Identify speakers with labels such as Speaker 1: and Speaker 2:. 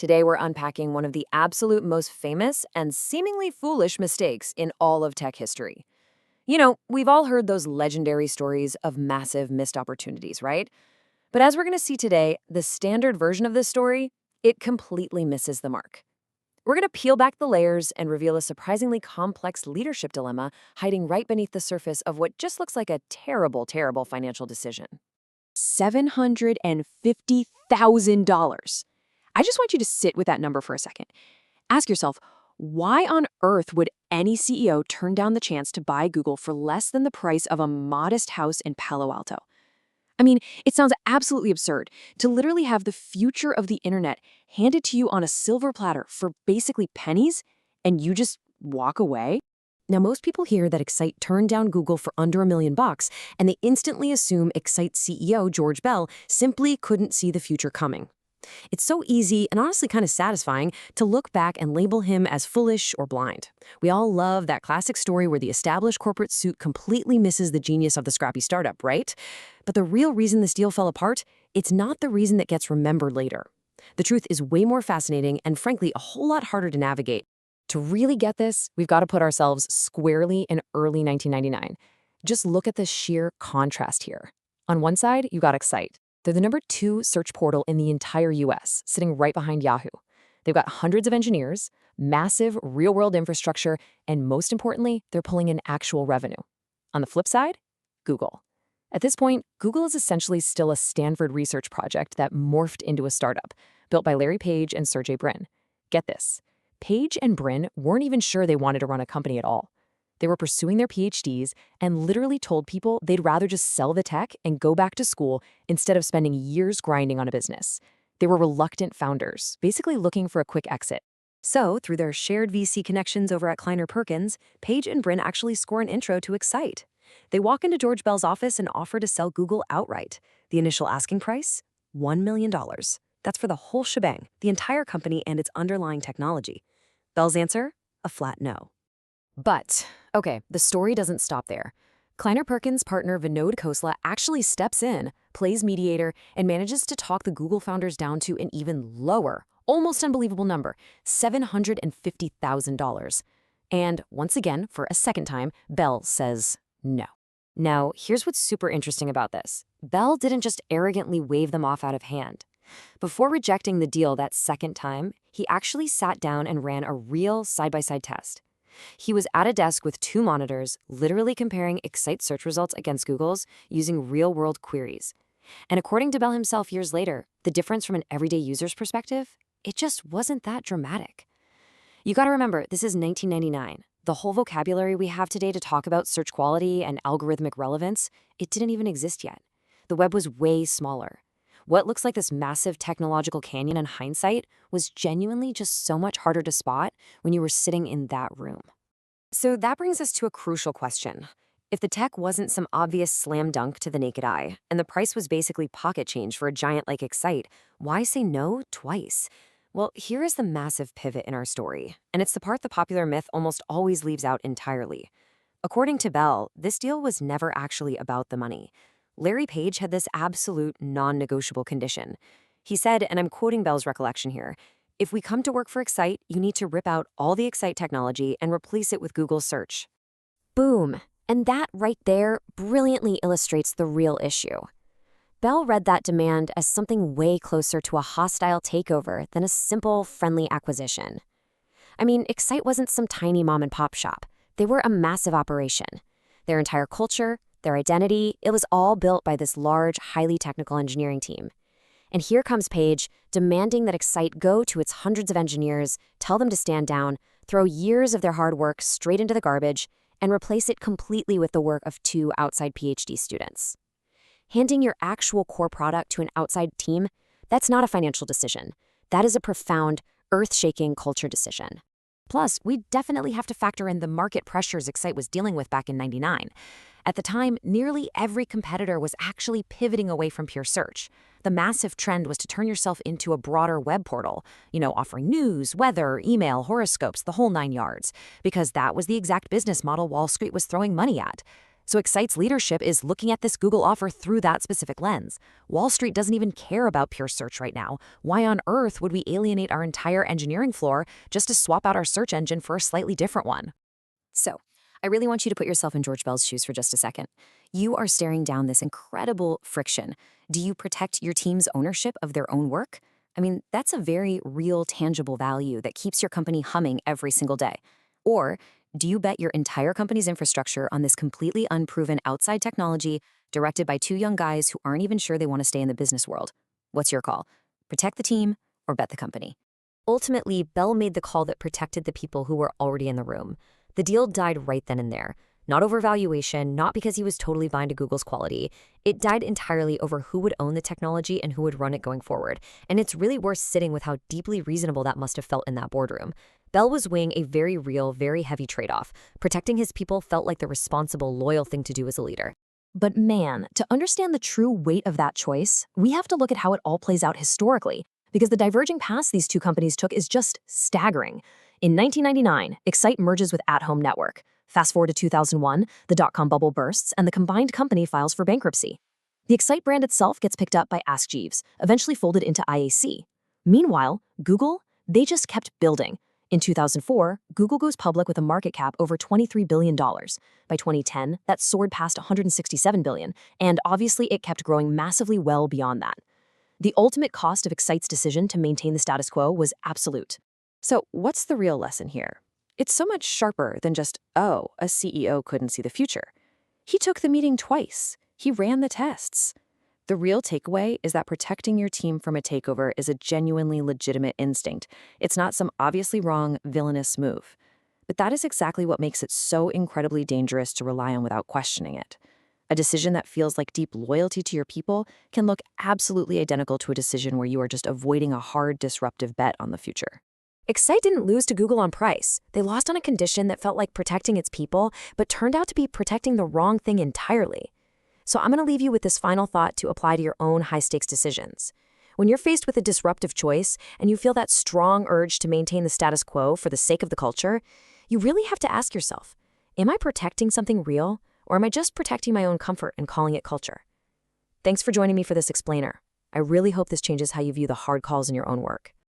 Speaker 1: Today, we're unpacking one of the absolute most famous and seemingly foolish mistakes in all of tech history. We've all heard those legendary stories of massive missed opportunities, right? But as we're going to see today, the standard version of this story, it completely misses the mark. We're going to peel back the layers and reveal a surprisingly complex leadership dilemma hiding right beneath the surface of what just looks like a terrible, terrible financial decision.
Speaker 2: $750,000. I just want you to sit with that number for a second. Ask yourself, why on earth would any CEO turn down the chance to buy Google for less than the price of a modest house in Palo Alto? I mean, it sounds absolutely absurd to literally have the future of the internet handed to you on a silver platter for basically pennies, and you just walk away?
Speaker 1: Now, most people hear that Excite turned down Google for under $1 million, and they instantly assume Excite CEO George Bell simply couldn't see the future coming. It's so easy and honestly kind of satisfying to look back and label him as foolish or blind. We all love that classic story where the established corporate suit completely misses the genius of the scrappy startup, right? But the real reason this deal fell apart, it's not the reason that gets remembered later. The truth is way more fascinating and frankly a whole lot harder to navigate. To really get this, we've got to put ourselves squarely in early 1999. Just look at the sheer contrast here. On one side, you got Excite. They're the #2 search portal in the entire US, sitting right behind Yahoo. They've got hundreds of engineers, massive real-world infrastructure, and most importantly, they're pulling in actual revenue. On the flip side, Google. At this point, Google is essentially still a Stanford research project that morphed into a startup, built by Larry Page and Sergey Brin. Get this. Page and Brin weren't even sure they wanted to run a company at all. They were pursuing their PhDs and literally told people they'd rather just sell the tech and go back to school instead of spending years grinding on a business. They were reluctant founders, basically looking for a quick exit. So, through their shared VC connections over at Kleiner Perkins, Page and Brin actually score an intro to Excite. They walk into George Bell's office and offer to sell Google outright. The initial asking price? $1 million. That's for the whole shebang, the entire company and its underlying technology. Bell's answer? A flat no. But, okay, the story doesn't stop there. Kleiner Perkins' partner Vinod Khosla actually steps in, plays mediator, and manages to talk the Google founders down to an even lower, almost unbelievable number, $750,000. And once again, for a second time, Bell says no. Now, here's what's super interesting about this. Bell didn't just arrogantly wave them off out of hand. Before rejecting the deal that second time, he actually sat down and ran a real side-by-side test. He was at a desk with 2 monitors, literally comparing Excite search results against Google's using real-world queries. And according to Bell himself years later, the difference from an everyday user's perspective, it just wasn't that dramatic. You gotta remember, this is 1999. The whole vocabulary we have today to talk about search quality and algorithmic relevance, it didn't even exist yet. The web was way smaller. What looks like this massive technological canyon in hindsight was genuinely just so much harder to spot when you were sitting in that room. So that brings us to a crucial question. If the tech wasn't some obvious slam dunk to the naked eye, and the price was basically pocket change for a giant like Excite, why say no twice? Well, here is the massive pivot in our story, and it's the part the popular myth almost always leaves out entirely. According to Bell, this deal was never actually about the money. Larry Page had this absolute non-negotiable condition. He said, and I'm quoting Bell's recollection here, "If we come to work for Excite, you need to rip out all the Excite technology and replace it with Google Search." Boom. And that right there brilliantly illustrates the real issue. Bell read that demand as something way closer to a hostile takeover than a simple, friendly acquisition. I mean, Excite wasn't some tiny mom-and-pop shop. They were a massive operation. Their entire culture, their identity, it was all built by this large, highly technical engineering team. And here comes Page, demanding that Excite go to its hundreds of engineers, tell them to stand down, throw years of their hard work straight into the garbage, and replace it completely with the work of 2 outside PhD students. Handing your actual core product to an outside team, that's not a financial decision. That is a profound, earth-shaking culture decision. Plus, we definitely have to factor in the market pressures Excite was dealing with back in '99. At the time, nearly every competitor was actually pivoting away from pure search. The massive trend was to turn yourself into a broader web portal, offering news, weather, email, horoscopes, the whole 9 yards, because that was the exact business model Wall Street was throwing money at. So Excite's leadership is looking at this Google offer through that specific lens. Wall Street doesn't even care about pure search right now. Why on earth would we alienate our entire engineering floor just to swap out our search engine for a slightly different one? So, I really want you to put yourself in George Bell's shoes for just a second. You are staring down this incredible friction. Do you protect your team's ownership of their own work? I mean, that's a very real, tangible value that keeps your company humming every single day. Or do you bet your entire company's infrastructure on this completely unproven outside technology directed by two young guys who aren't even sure they want to stay in the business world? What's your call? Protect the team or bet the company? Ultimately, Bell made the call that protected the people who were already in the room. The deal died right then and there. Not over valuation, not because he was totally blind to Google's quality. It died entirely over who would own the technology and who would run it going forward. And it's really worth sitting with how deeply reasonable that must have felt in that boardroom. Bell was weighing a very real, very heavy trade-off. Protecting his people felt like the responsible, loyal thing to do as a leader. But man, to understand the true weight of that choice, we have to look at how it all plays out historically, because the diverging paths these two companies took is just staggering. In 1999, Excite merges with At Home Network. Fast forward to 2001, the dot-com bubble bursts, and the combined company files for bankruptcy. The Excite brand itself gets picked up by Ask Jeeves, eventually folded into IAC. Meanwhile, Google, they just kept building. In 2004, Google goes public with a market cap over $23 billion. By 2010, that soared past $167 billion, and obviously it kept growing massively well beyond that. The ultimate cost of Excite's decision to maintain the status quo was absolute. So what's the real lesson here? It's so much sharper than just, oh, a CEO couldn't see the future. He took the meeting twice. He ran the tests. The real takeaway is that protecting your team from a takeover is a genuinely legitimate instinct. It's not some obviously wrong, villainous move. But that is exactly what makes it so incredibly dangerous to rely on without questioning it. A decision that feels like deep loyalty to your people can look absolutely identical to a decision where you are just avoiding a hard, disruptive bet on the future. Excite didn't lose to Google on price. They lost on a condition that felt like protecting its people, but turned out to be protecting the wrong thing entirely. So I'm going to leave you with this final thought to apply to your own high-stakes decisions. When you're faced with a disruptive choice and you feel that strong urge to maintain the status quo for the sake of the culture, you really have to ask yourself, am I protecting something real, or am I just protecting my own comfort and calling it culture? Thanks for joining me for this explainer. I really hope this changes how you view the hard calls in your own work.